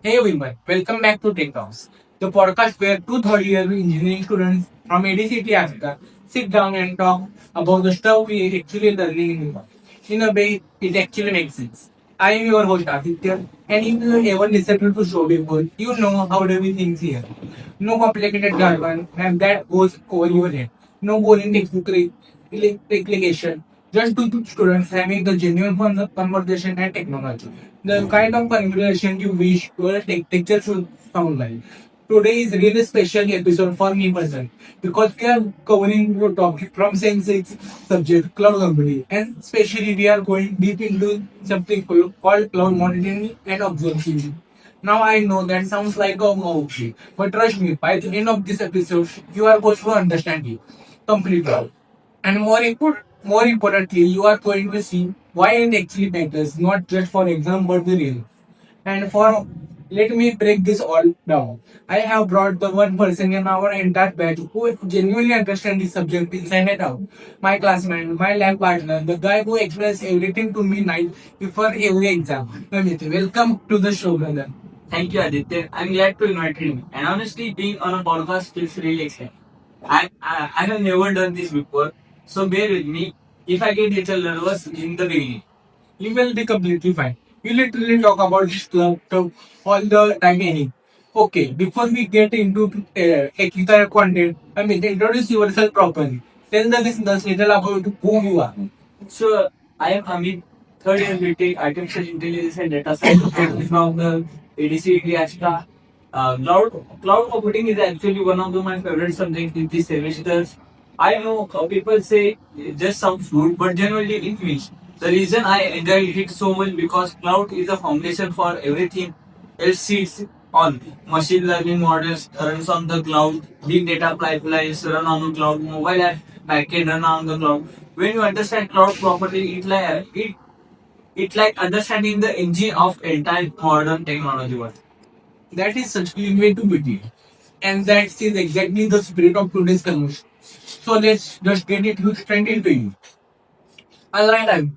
Hey everyone, welcome back to Tech Talks, the podcast where two third-year engineering students from ADCT Africa sit down and talk about the stuff we actually learning in a way it actually makes sense. I am your host Aditya, and if you ever listened to show before, you know how do we things here. No complicated jargon, and that goes over your head. No boring technical explication. Just two students having the genuine conversation and technology. The kind of conversation you wish your teacher should sound like. Today is really special episode for me personally because we are covering your topic from same six subject cloud computing, and especially we are going deep into something called cloud monitoring and observability. Now I know that sounds like a movie, but trust me, by the end of this episode, you are going to understand it completely. And more importantly, you are going to see why it actually matters, not just for exam, but the real. And for let me break this all down. I have brought the one person in our entire batch who genuinely understands the subject inside and out. My classmate, my lab partner, the guy who explains everything to me night before every exam. Namit, welcome to the show, brother. Thank you, Aditya. I'm glad to invite me. And honestly, being on a podcast feels really exciting. I have never done this before, so bear with me if I get a little nervous in the beginning. You will be completely fine. We literally talk about this stuff all the time anyway. Okay, before we get into technical content, introduce yourself properly. Tell the listeners little about who you are. So, I am Amit, third year BTech, Artificial Intelligence and Data Science from the ADC Ashta. Cloud computing is actually one of my favorite subjects in this semester. I know people say it just sounds good, but generally it means. The reason I enjoy it so much because cloud is the foundation for everything else sits on. Machine learning models runs on the cloud, big data pipelines run on the cloud, mobile app backend run on the cloud. When you understand cloud properly, it like understanding the engine of entire modern technology world. That is such a way to put it. And that is exactly the spirit of today's conversation. So let's just get it straight into it. Alright,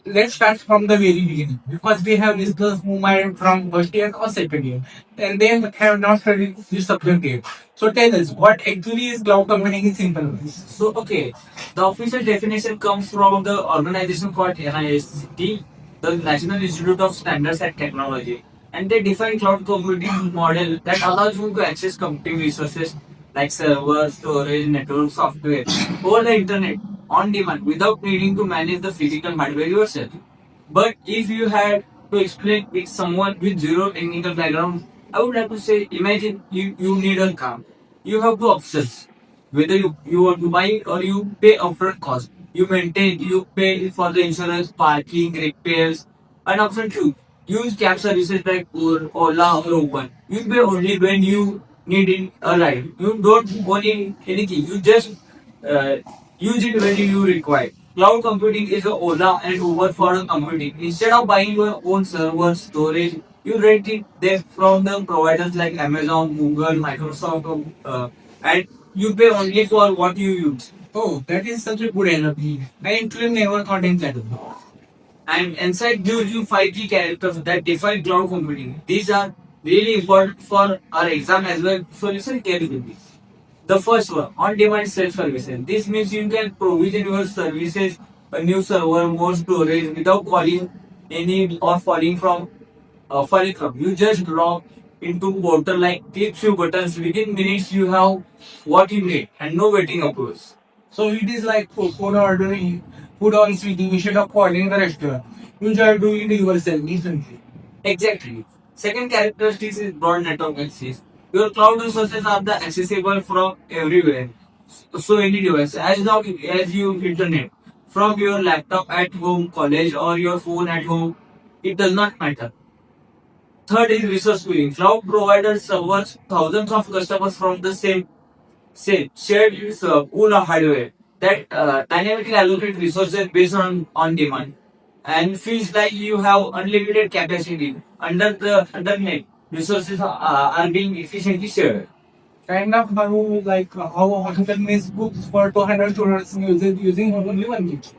let's start from the very beginning because we have discussed movement from first year or second year, and they have not studied this subject yet. So tell us what actually is cloud computing in simple words. So, okay, the official definition comes from the organization called NIST, the National Institute of Standards and Technology, and they define cloud computing model that allows you to access computing resources like servers, storage, network, software over the internet on demand without needing to manage the physical hardware yourself. But if you had to explain it someone with zero technical background, I would have to say, imagine you need a car. You have two options. Whether you want to buy it or you pay upfront cost. You maintain, you pay for the insurance, parking, repairs. And option two, use cab services like Uber, Ola or Uber. You pay only when you need it a ride. You don't own anything. You just uh, use it when you require. Cloud computing is a Ola and Uber for computing. Instead of buying your own server storage, you rent it there from the providers like Amazon, Google, Microsoft, and you pay only for what you use. Oh, that is such a good analogy. I actually never thought in that way. And inside gives you five key characters that define cloud computing. These are really important for our exam as well. So listen carefully. The first one, on-demand self-services. This means you can provision your services, a new server, more storage without calling any or falling from. You just log into portal like click few buttons. Within minutes you have what you need and no waiting approvals. So it is like food ordering food on Swiggy instead of calling the restaurant. You just do it yourself instantly. Exactly. Second characteristic is broad network access. Your cloud resources are the accessible from everywhere. So any device, as long as you internet from your laptop at home, college, or your phone at home, it does not matter. Third is resource pooling. Cloud providers serves thousands of customers from the same shared pool of hardware that dynamically allocate resources based on demand and feels like you have unlimited capacity under the undernet resources are being efficiently shared. Kind of how hospital makes books for 200 students using only one kit.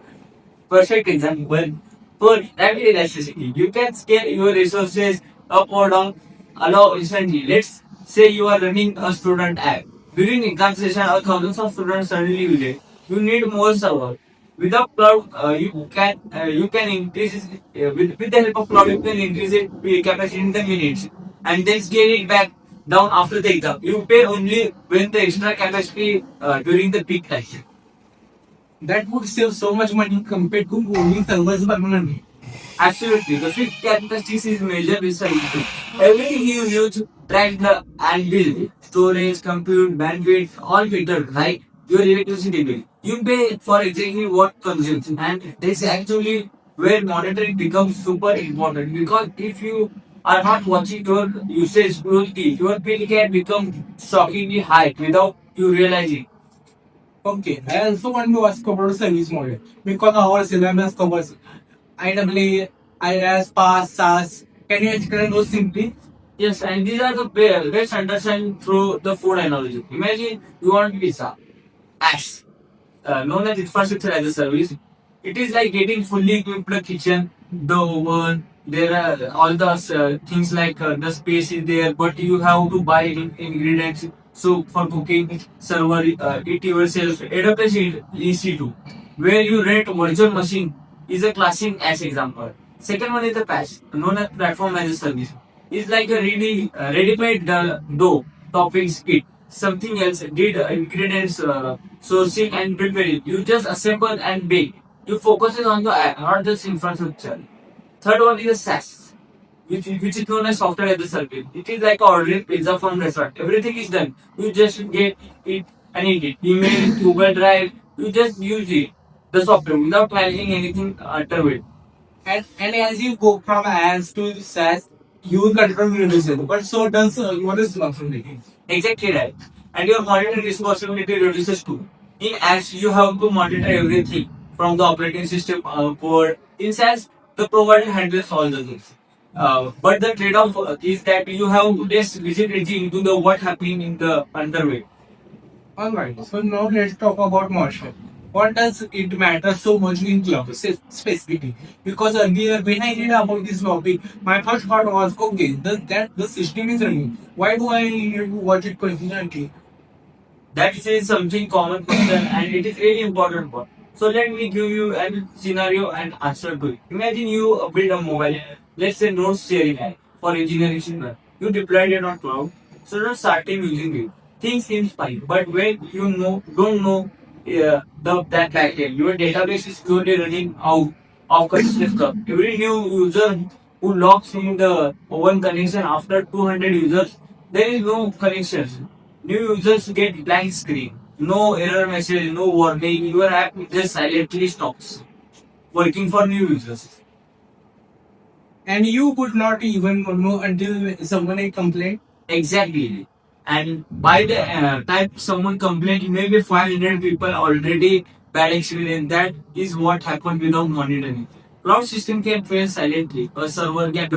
Perfect example for rapid elasticity. You can scale your resources up or down allow instantly. Let's say you are running a student app. During exam session, thousands of students suddenly use it. You need more server. Without cloud, you can increase it, with the help of cloud. You can increase it capacity in the minutes and then scale it back down after the exam. You pay only when the extra capacity during the peak time. That would save so much money compared to owning servers permanently. Absolutely. The fixed characteristics is measured with services. Everything you use, track the and bill. Storage, compute, bandwidth, all metered, right? Your electricity bill. You pay for exactly what consumes. And this is actually where monitoring becomes super important. Because if you are not watching your usage closely, your bill can become shockingly high without you realizing. Okay, I also want to ask about service model because our syllabus covers IWA, IS, PAS, SAS. Can you explain those simply? Yes, and these are the best understand through the food analogy. Imagine you want pizza, as known as infrastructure as a service. It is like getting fully equipped kitchen, the oven. There are all the things like the space is there, but you have to buy ingredients. So for cooking, server, it yourself. AWS EC2, where you rent virtual machine, is a classic as example. Second one is the PaaS, known as platform as a service. It's like a ready-made dough toppings kit. Something else did ingredients sourcing and preparing. You just assemble and bake. You focus on the app, not just infrastructure. Third one is SaaS, which is known as software as a service. It is like ordering pizza from restaurant. Everything is done. You just get it and eat it. Email, Google Drive. You just use it, the software, without managing anything under it. And as you go from AS to SAS, you will control reduces. But so does your responsibility. Exactly right. And your monitoring responsibility reduces too. In apps, you have to monitor everything from the operating system port. In SaaS, the provider handles all the things. But the trade-off is that you have less visibility into the what happening in the underway. Alright, so now let's talk about motion. What does it matter so much in cloud specifically? Because earlier when I read about this topic, my first thought was okay, that the system is running. Why do I need to watch it continuously? That is something common question and it is really important one. So let me give you a scenario and answer to it. Imagine you build a mobile, let's say node sharing app for engineering student. You deployed it on cloud, students started using it. Things seems fine, but when you don't know that backend, your database is slowly running out of consistent stuff. Every new user who logs in the one connection after 200 users, there is no connections. New users get blank screen, no error message, no warning. Your app just silently stops working for new users. And you would not even know until someone complained. Exactly. And by the time someone complained, maybe 500 people already bad experience. That is what happened without monitoring. Cloud system can fail silently. A server can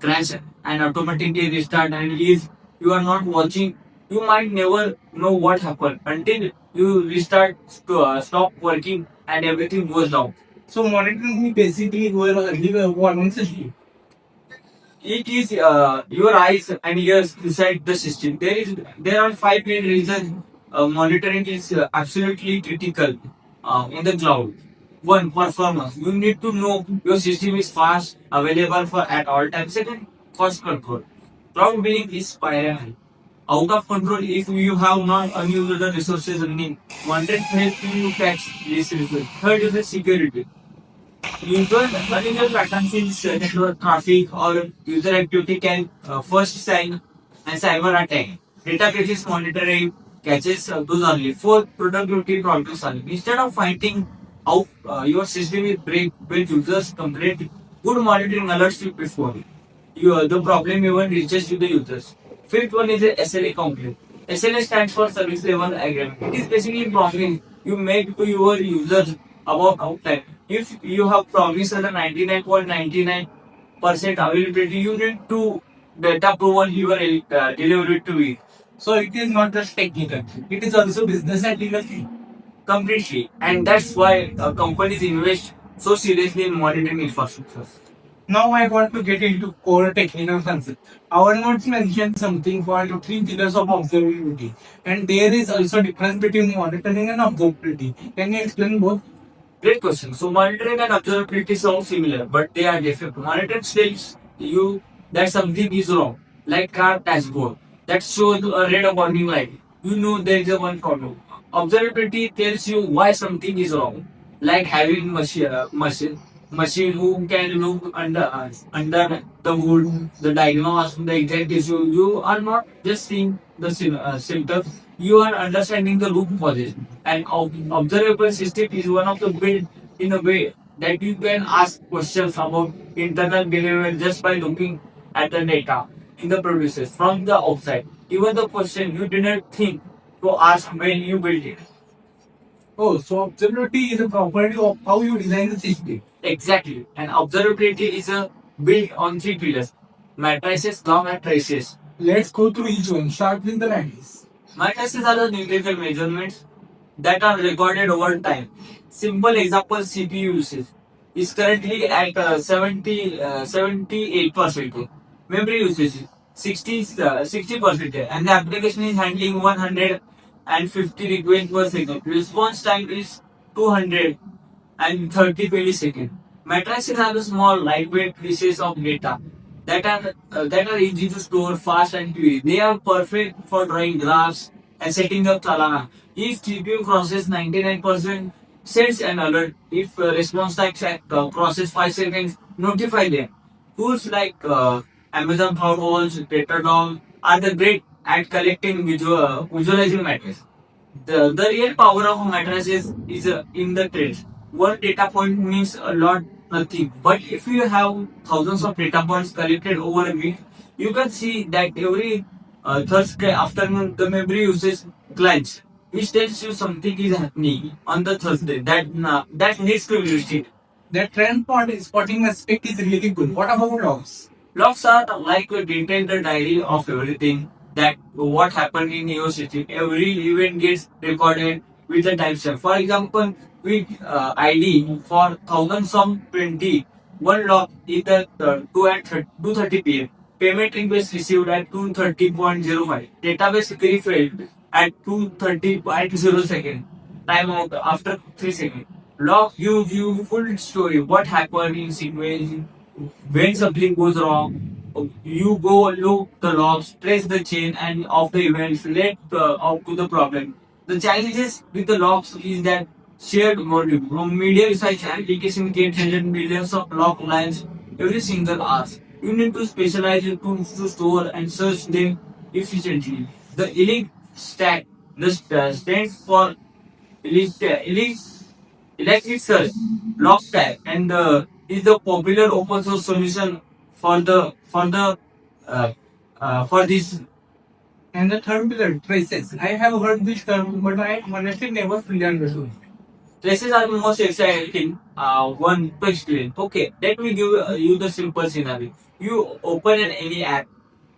crash and automatically restart. And if you are not watching, you might never know what happened until you restart to stop working and everything goes down. So monitoring is basically were earlier warning system. It is your eyes and ears inside the system. There are five main reasons monitoring is absolutely critical in the cloud. One, performance. You need to know your system is fast, available for at all times. Second, cost control. Cloud billing is spiral out of control if you have not unused the resources running. Wanted help you catch this result. Third is the security. Usual unusual patterns in network traffic or user activity can first sign and cyber attack. Data breaches monitoring catches those only. Fourth, productivity problem solving. Instead of finding out your system is break when users complain, good monitoring alerts you before the problem even reaches to the users. Fifth one is a SLA complaint. SLA stands for Service Level Agreement. It is basically promising you make to your users about uptime. If you have promised a 99.99% availability, you need to data proven your delivery to it So it is not just technical; it is also business and legal. completely. And that's why companies invest so seriously in monitoring infrastructure. Now I want to get into core technical concept. Our notes mentioned something called three pillars of observability, and there is also difference between monitoring and observability. Can you explain both? Great question. So monitoring and observability sound similar, but they are different. Monitoring tells you that something is wrong, like car dashboard that shows a red warning light. You know there is a one problem. Observability tells you why something is wrong, like having machine who can look under the hood, the diagnose the exact issue. You are not just seeing the symptoms; you are understanding the root causes. An observable system is one of the built in a way that you can ask questions about internal behavior just by looking at the data in the produces from the outside. Even the question you didn't think to ask when you built it. Oh, so observability is a property of how you design the system. Exactly. And observability is a built on three pillars: matrices, log, and traces. Let's go through each one. Start with the matrices. Matrices are the numerical measurements that are recorded over time. Simple example: CPU usage is currently at 78%. Memory usage 60%, and the application is handling 150 requests per second. Response time is 230 milliseconds. Matrices are the small, lightweight pieces of data that are easy to store, fast and query. They are perfect for drawing graphs and setting up Talana. If CPU crosses 99%, sends an alert. If response time crosses 5 seconds, notify them. Tools like Amazon CloudWatch, Datadog are the great at collecting visualizing matrices. The real power of a mattress is in the trace. One data point means a lot, nothing. But if you have thousands of data points collected over a week, you can see that every Thursday afternoon the memory uses clients, which tells you something is happening on the Thursday that needs to be visited. The trend spotting aspect is really good. What about logs? Logs are like a detailed diary of everything that what happened in your city. Every event gets recorded with a timestamp. For example, with ID for thousands of 20, one log is at 2 at 2:30 p.m. Payment request received at 2:30.05. Database query failed at 2:30.0 seconds. Timeout after 3 seconds. Log gives you full story. What happened in sequence, when something goes wrong, you go look the logs, trace the chain and of the events, relate out to the problem. The challenges with the logs is that shared volume. From medium-sized application can generate millions of log lines every single hour. You need to specialize your tools to store and search them efficiently. The elite stack stands for elite Elasticsearch, Logstash, and is the popular open source solution for the uh, for this. And the third pillar, traces. I have heard this term, but I honestly never fully understood. Traces are the most exciting one to explain. Okay, let me give you the simple scenario. You open any app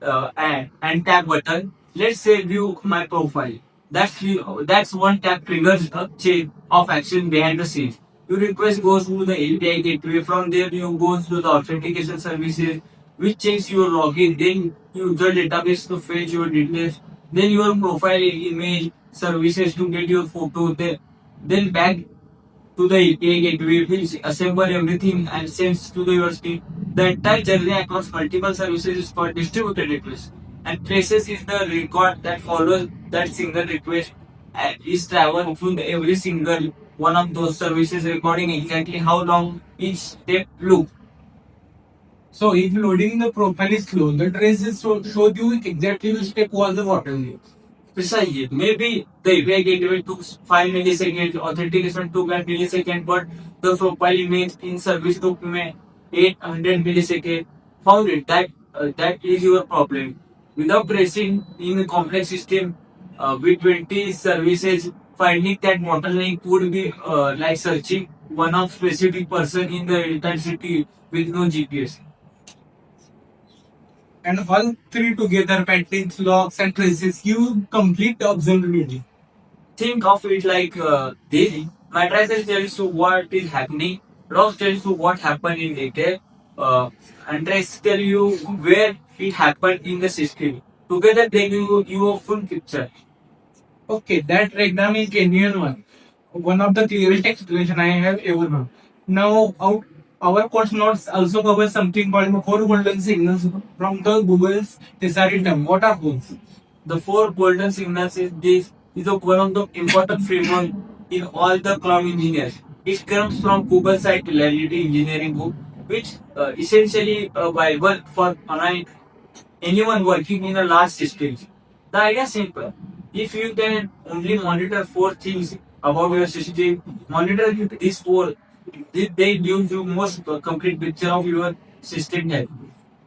and tap button. Let's say view my profile. That's one tap triggers a chain of action behind the scenes. Your request goes to the API gateway. From there, you go to the authentication services, which checks your login. Then you the database to fetch your details. Then your profile image services to get your photo. Then back to the API gateway, which assemble everything and sends to the university. The entire journey across multiple services is for distributed requests. And traces is the record that follows that single request and is traveled through every single one of those services, recording exactly how long each step took. So if loading the profile is slow, the traces show you exactly which step was the bottleneck. Precisely. Maybe the API gateway took 5 milliseconds, authentication took a millisecond, but the profile image in service took 800 milliseconds. Found it. That is your problem. Without tracing in a complex system with 20 services, finding that bottleneck would be like searching one of specific person in the entire city with no GPS. And all three together, patterns, logs, and traces, you complete observability. Think of it like this. Matrices tells you what is happening. Logs tells you what happened in detail. Andres tell you where it happened in the system. Together they give you a full picture. Okay, that diagram is genuine one. One of the clearest explanation I have ever heard. Now, our course notes also cover something called four golden signals from the Google's thesaurus. What are those? The four golden signals is this is a one of the important framework in all the cloud engineers. It comes from Google site Reality Engineering Book, which essentially a Bible for anyone working in a large system. The idea is simple. If you can only monitor four things about your system, monitor these four, they give you most complete picture of your system health.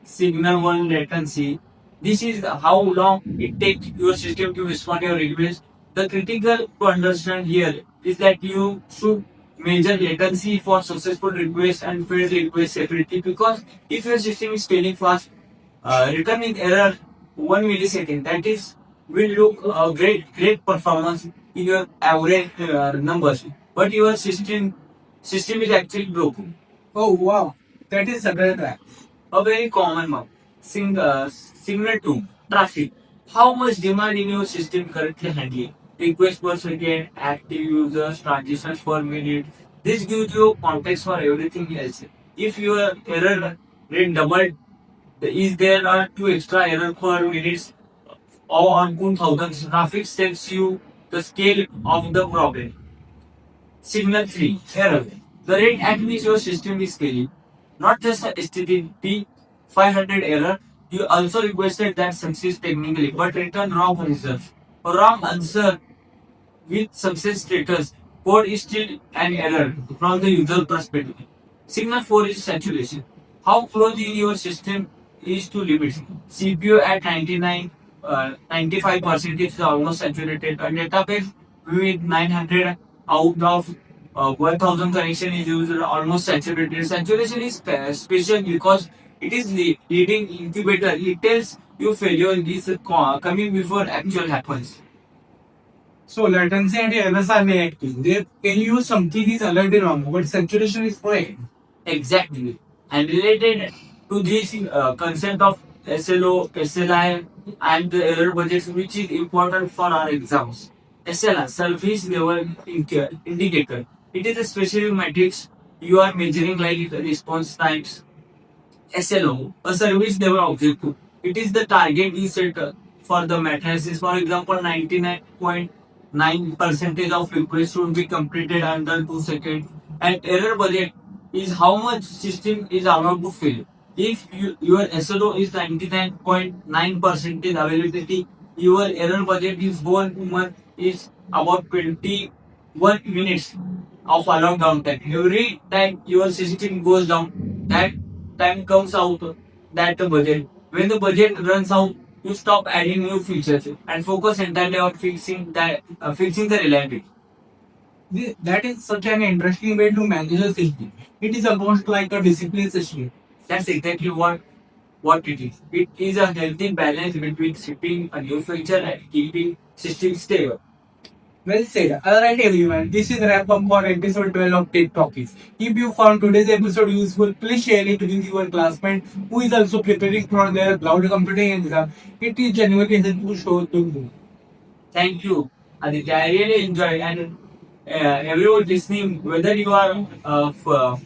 Signal one latency. This is how long it takes your system to respond to your request. The critical to understand here is that you should measure latency for successful request and failed request separately, because if your system is failing fast, returning error 1 millisecond, that is will look great performance in your average numbers, but your system is actually broken. Oh wow, that is several tracks. A very common one. Signal 2, traffic. How much demand in your system currently handling? Request per second, active users, transitions per minute. This gives you context for everything else. If your error rate doubled, is there are two extra error per minute or on 2000, traffic tells you the scale of the problem. Signal 3, error. The rate at which your system is scaling, not just a HTTP 500 error, you also requested that success technically, but return wrong results. A wrong answer with success status, code is still an error from the user perspective. Signal 4 is saturation. How close in your system is to limits. CPU at 95% is almost saturated. A database with 900 out of 1000 connection is used almost saturated. Saturation is special because it is leading incubator. It tells you failure is coming before actual happens. So latency and errors are reactive. They can use something is already wrong, but saturation is correct. Exactly. And related to this concept of SLO, SLI, and the error budgets, which is important for our exams. SLI, Service Level Indicator. It is a specific matrix you are measuring like response times. SLO, a service level objective. It is the target you set for the matrices. For example, 99.9% of requests should be completed under 2 seconds. And error budget is how much system is allowed to fail. If your SLO is 99.9% availability, your error budget is 1 month is about 21 minutes of allowed downtime. Every time your system goes down, that time comes out that the budget. When the budget runs out, you stop adding new features and focus entirely on fixing the reliability. That is such an interesting way to manage a system. It is almost like a discipline system. That's exactly what it is. It is a healthy balance between shipping a new feature and keeping system stable. Well said. Alright everyone, this is wrap up for episode 12 of Tech Talkies. If you found today's episode useful, please share it with your classmate who is also preparing for their cloud computing exam. It is genuinely helpful show to do. Thank you, Aditya. I really enjoy, and everyone listening, whether you are a fellow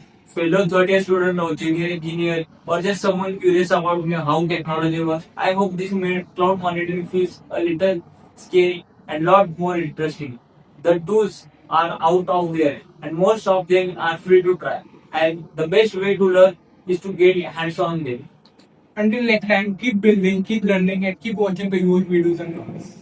third year student or junior engineer or just someone curious about how technology works, I hope this made cloud monitoring feels a little scary and lot more interesting. The tools are out of there, and most of them are free to try. And the best way to learn is to get hands on them. Until next time, keep building, keep learning, and keep watching the YouTube videos and videos.